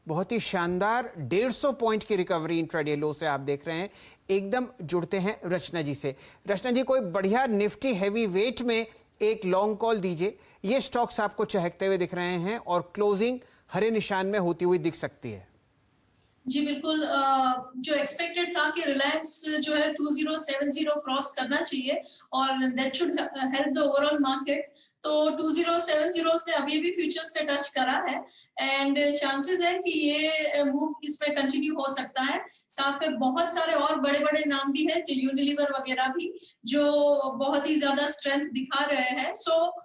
बहुत ही शानदार 150 पॉइंट की रिकवरी इंट्राडे लो से आप देख रहे हैं। एकदम जुड़ते हैं रचना जी से। रचना जी, कोई बढ़िया निफ्टी हैवी वेट में एक लॉन्ग कॉल दीजिए। ये स्टॉक्स आपको चहकते हुए दिख रहे हैं और क्लोजिंग हरे निशान में होती हुई दिख सकती है। जी बिल्कुल, जो एक्सपेक्टेड था कि रिलायंस जो है 2070 क्रॉस करना चाहिए और that should help the overall market. तो 2070 उसने अभी भी फ्यूचर्स पे टच करा है एंड चांसेस है कि ये मूव इसमें कंटिन्यू हो सकता है। साथ में बहुत सारे और बड़े बड़े नाम भी है, तो यूनिलीवर वगैरह भी जो बहुत ही ज्यादा स्ट्रेंथ दिखा रहे हैं। सो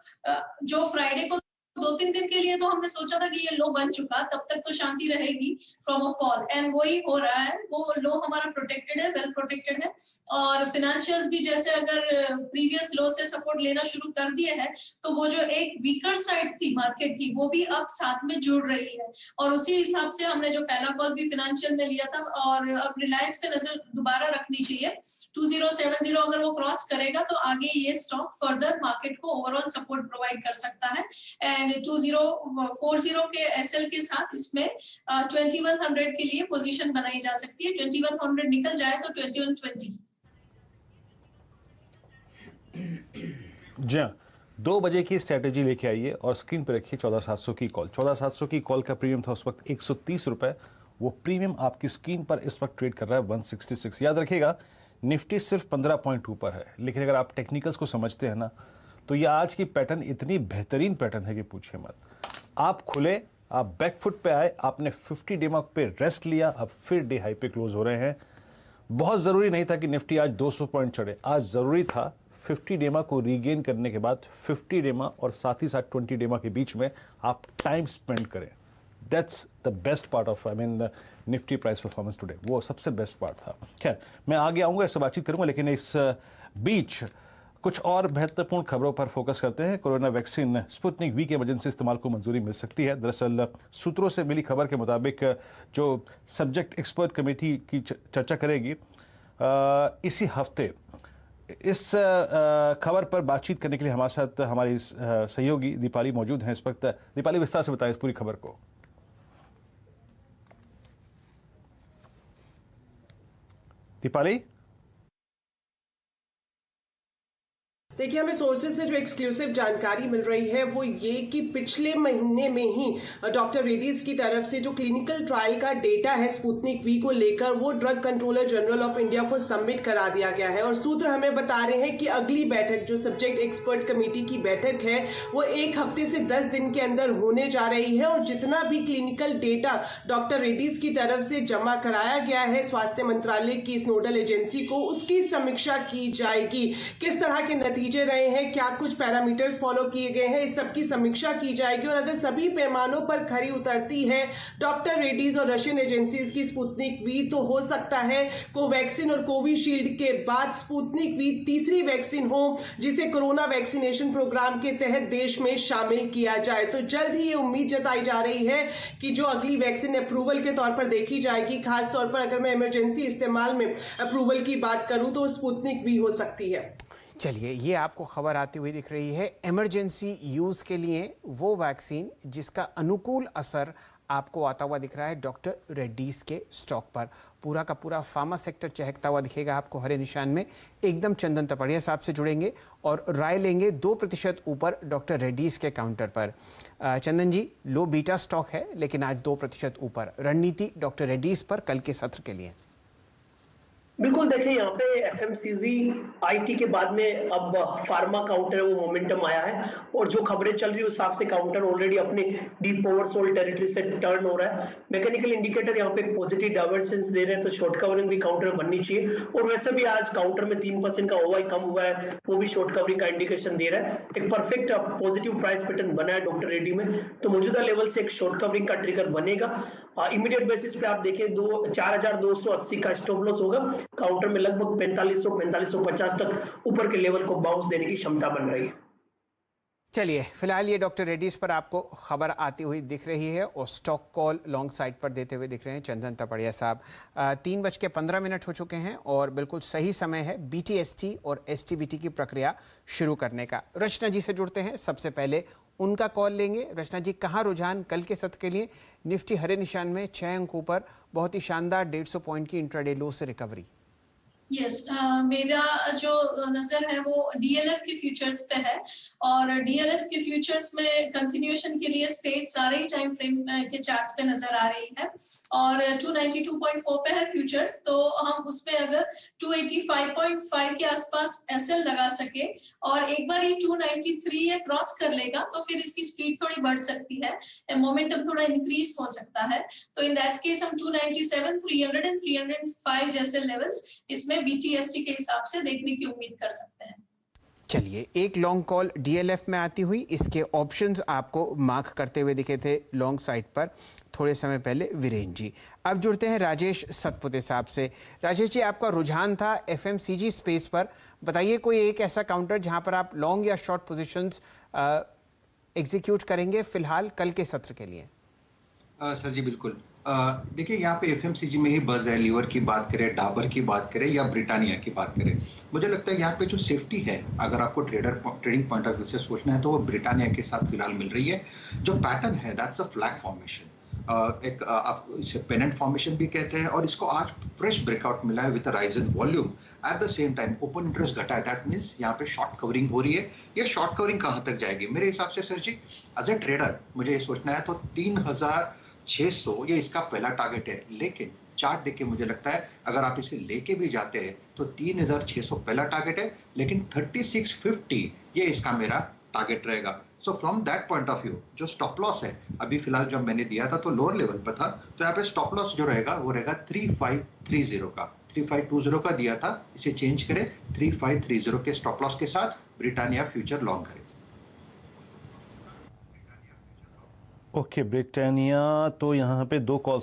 जो फ्राइडे को 2-3 दिन के लिए तो हमने सोचा था कि ये लो बन चुका, तब तक तो शांति रहेगी फ्रॉम अ फॉल, एंड वही हो रहा है। वो लो हमारा प्रोटेक्टेड है, वेल प्रोटेक्टेड है। और फिनेंशियल्स भी जैसे अगर प्रीवियस लो से सपोर्ट लेना शुरू कर दिए हैं, तो वो जो एक वीकर साइड थी मार्केट की, वो भी अब साथ में जुड़ रही है। और उसी हिसाब से हमने जो पहला कॉल भी फिनेंशियल में लिया था, और अब रिलायंस पे नजर दोबारा रखनी चाहिए। 2070 अगर वो क्रॉस करेगा तो आगे ये स्टॉक फर्दर मार्केट को ओवरऑल सपोर्ट प्रोवाइड कर सकता है। एंड 2040 के एसएल के साथ इसमें 2100 के लिए पोजीशन बनाई जा सकती है। 2100 निकल जाए तो 2120। जी हाँ, 2 बजे की स्ट्रैटेजी लेके आइए और स्क्रीन पर रखिए 14700 की कॉल। 14700 की कॉल का प्रीमियम था उस वक्त 130 रुपए। वो प्रीमियम आपकी स्क्रीन पर इस वक्त ट्रेड कर रहा है 166। याद रखिएगा, निफ्टी सिर्फ 15 पॉइंट ऊपर है, लेकिन अगर आप टेक्निकल्स को समझते हैं ना, तो ये आज की पैटर्न इतनी बेहतरीन पैटर्न है कि पूछिए मत। आप खुले, आप बैकफुट पे आए, आपने 50 डे मार्क पे रेस्ट लिया, अब फिर डे हाई पे क्लोज हो रहे हैं। बहुत ज़रूरी नहीं था कि निफ्टी आज 200 पॉइंट चढ़े, आज ज़रूरी था 50 डेमा को रीगेन करने के बाद 50 डेमा और साथ ही साथ 20 डेमा के बीच में आप टाइम स्पेंड करें। That's the best part of Nifty price performance today. वो सबसे बेस्ट पार्ट था। खैर, मैं आगे आऊँगा, इससे बातचीत करूँगा, लेकिन इस बीच कुछ और महत्वपूर्ण खबरों पर फोकस करते हैं। कोरोना वैक्सीन स्पुतनिक वी के इमरजेंसी इस्तेमाल को मंजूरी मिल सकती है। दरअसल सूत्रों से मिली खबर के मुताबिक जो सब्जेक्ट एक्सपर्ट कमेटी की चर्चा करेगी इसी हफ्ते, इस खबर पर बातचीत करने के लिए हमारे साथ हमारी सहयोगी दीपाली मौजूद हैं इस वक्त। दीपाली, विस्तार से बताएं इस पूरी खबर को। दीपाली, देखिए, हमें सोर्सेज से जो एक्सक्लूसिव जानकारी मिल रही है वो ये कि पिछले महीने में ही डॉक्टर रेड्डीज की तरफ से जो क्लिनिकल ट्रायल का डेटा है स्पुतनिक वी को लेकर, वो drug controller general of India को सबमिट करा दिया गया है। और सूत्र हमें बता रहे हैं कि अगली बैठक, जो सब्जेक्ट एक्सपर्ट कमेटी की बैठक है, वो 1 हफ्ते से 10 दिन के अंदर होने जा रही है। और जितना भी क्लिनिकल डेटा डॉक्टर रेड्डीज की तरफ से जमा कराया गया है स्वास्थ्य मंत्रालय की इस नोडल एजेंसी को, उसकी समीक्षा की जाएगी। किस तरह के नतीजे रहे हैं, क्या कुछ पैरामीटर्स फॉलो किए गए हैं, इस सब की समीक्षा की जाएगी। और अगर सभी पैमानों पर खरी उतरती है डॉक्टर रेड्डीज और रशियन एजेंसीज की स्पुतनिक वी, तो हो सकता है कोवैक्सीन और कोविशील्ड के बाद स्पुतनिक वी तीसरी वैक्सीन हो जिसे कोरोना वैक्सीनेशन प्रोग्राम के तहत देश में शामिल किया जाए। तो जल्द ही ये उम्मीद जताई जा रही है कि जो अगली वैक्सीन अप्रूवल के तौर पर देखी जाएगी, खासतौर पर अगर मैं इमरजेंसी इस्तेमाल में अप्रूवल की बात करूं, तो स्पुतनिक वी हो सकती है। चलिए, ये आपको खबर आती हुई दिख रही है इमरजेंसी यूज़ के लिए वो वैक्सीन जिसका अनुकूल असर आपको आता हुआ दिख रहा है डॉक्टर रेड्डीज के स्टॉक पर। पूरा का पूरा फार्मा सेक्टर चहकता हुआ दिखेगा आपको हरे निशान में। एकदम चंदन तपड़िया साहब से जुड़ेंगे और राय लेंगे 2% ऊपर डॉक्टर रेड्डीज के काउंटर पर। चंदन जी, लो बीटा स्टॉक है लेकिन आज 2% ऊपर। रणनीति डॉक्टर रेड्डीज पर कल के सत्र के लिए? बिल्कुल, देखिए यहाँ पे एफएमसीजी आईटी के बाद में अब फार्मा काउंटर है, वो मोमेंटम आया है और जो खबरें चल रही है उस हिसाब से काउंटर ऑलरेडी अपने डीप ओवरसोल्ड टेरिटरी से टर्न हो रहा है। मैकेनिकल इंडिकेटर यहाँ पे पॉजिटिव डाइवर्जेंस दे रहे हैं, तो शॉर्ट कवरिंग भी काउंटर में बननी चाहिए। और वैसे भी आज काउंटर में 3% का ओवाई कम हुआ है, वो भी शॉर्ट कवरिंग का इंडिकेशन दे रहा है। एक परफेक्ट पॉजिटिव प्राइस पैटर्न बना है डॉक्टर रेड्डी में, तो मौजूदा लेवल से एक शॉर्ट कवरिंग का ट्रिगर बनेगा। इमीडिएट बेसिस पे आप देखें 4280 का स्टॉप लॉस होगा। काउंटर में लगभग 4550 तक ऊपर के लेवल को बाउंस देने की क्षमता बन रही है। चलिए, फिलहाल ये डॉक्टर रेड्डीज पर आपको खबर आती हुई दिख रही है और स्टॉक कॉल लॉन्ग साइड पर देते हुए दिख रहे हैं चंदन तपड़िया साहब। 3:15 हो चुके हैं और बिल्कुल सही समय है BTST और STBT की प्रक्रिया शुरू करने का। रचना जी से जुड़ते हैं सबसे पहले उनका कॉल लेंगे। रचना जी, कहाँ रुझान कल के सत्र के लिए? निफ्टी हरे निशान में 6 अंकों पर, बहुत ही शानदार 150 पॉइंट की इंट्राडे लो से रिकवरी। यस, मेरा जो नजर है वो डीएलएफ के फ्यूचर्स पे है और डीएलएफ के फ्यूचर्स में कंटिन्यूएशन के लिए स्पेस सारे ही टाइम फ्रेम के चार्ट्स पे नजर आ रही है और 292.4 पे है फ्यूचर्स, तो हम उसमें अगर 285.5 के आसपास एसएल लगा सके और एक बार ये 293 ये क्रॉस कर लेगा तो फिर इसकी स्पीड थोड़ी बढ़ सकती है, मोमेंटम थोड़ा इंक्रीज हो सकता है। तो इन दैट केस हम 297, 300 एंड 305 जैसे लेवल्स इसमें बीटीएसटी के हिसाब से देखने की उम्मीद कर सकते हैं। चलिए, एक लॉन्ग कॉल डीएलएफ में आती हुई, इसके ऑप्शंस आपको मार्क करते हुए दिखे थे लॉन्ग साइड पर थोड़े समय पहले वीरेन जी। अब जुड़ते हैं राजेश सतपुते साहब से। राजेश जी, आपका रुझान था एफएमसीजी स्पेस पर, बताइए कोई एक ऐसा काउंटर जहां पर आप लॉन्ग या शॉर्ट पोजीशंस एग्जीक्यूट करेंगे फिलहाल कल के सत्र के लिए? सर जी बिल्कुल। देखिए, यहाँ पे एफएमसीजी में ही बज है, लीवर की बात करें, डाबर की बात करें या ब्रिटानिया की बात करें, मुझे लगता है यहाँ पे जो सेफ्टी है, अगर आपको ट्रेडिंग पॉइंट ऑफ व्यू से सोचना है तो वो ब्रिटानिया के साथ फिलहाल मिल रही है। जो पैटर्न है दैट्स अ फ्लैग फॉर्मेशन, आप इसे पेनेंट फॉर्मेशन भी कहते हैं और इसको आज फ्रेश ब्रेकआउट मिला है with rise in volume. At the same time open interest घटा है, दैट मींस यहाँ पे शॉर्ट कवरिंग हो रही है। ये शॉर्ट कवरिंग कहाँ तक जाएगी? मेरे हिसाब से sir ji, as a trader मुझे ये सोचना है तो 3600 ये इसका पहला टारगेट है, लेकिन चार्ट देख के मुझे लगता है अगर आप इसे लेके भी जाते हैं तो 3600 पहला टारगेट है, लेकिन 3650 ये इसका मेरा टारगेट रहेगा। So from that point of view जो स्टॉप लॉस है, अभी फिलहाल जब मैंने दिया था तो लोअर लेवल पर था, तो यहाँ पे स्टॉप लॉस जो रहेगा वो रहेगा 3530 का, 3520 का दिया था, इसे चेंज करें 3530 के स्टॉप लॉस के साथ ब्रिटानिया फ्यूचर लॉन्ग करें। ओके, ब्रिटानिया तो यहाँ पे 2 कॉल्स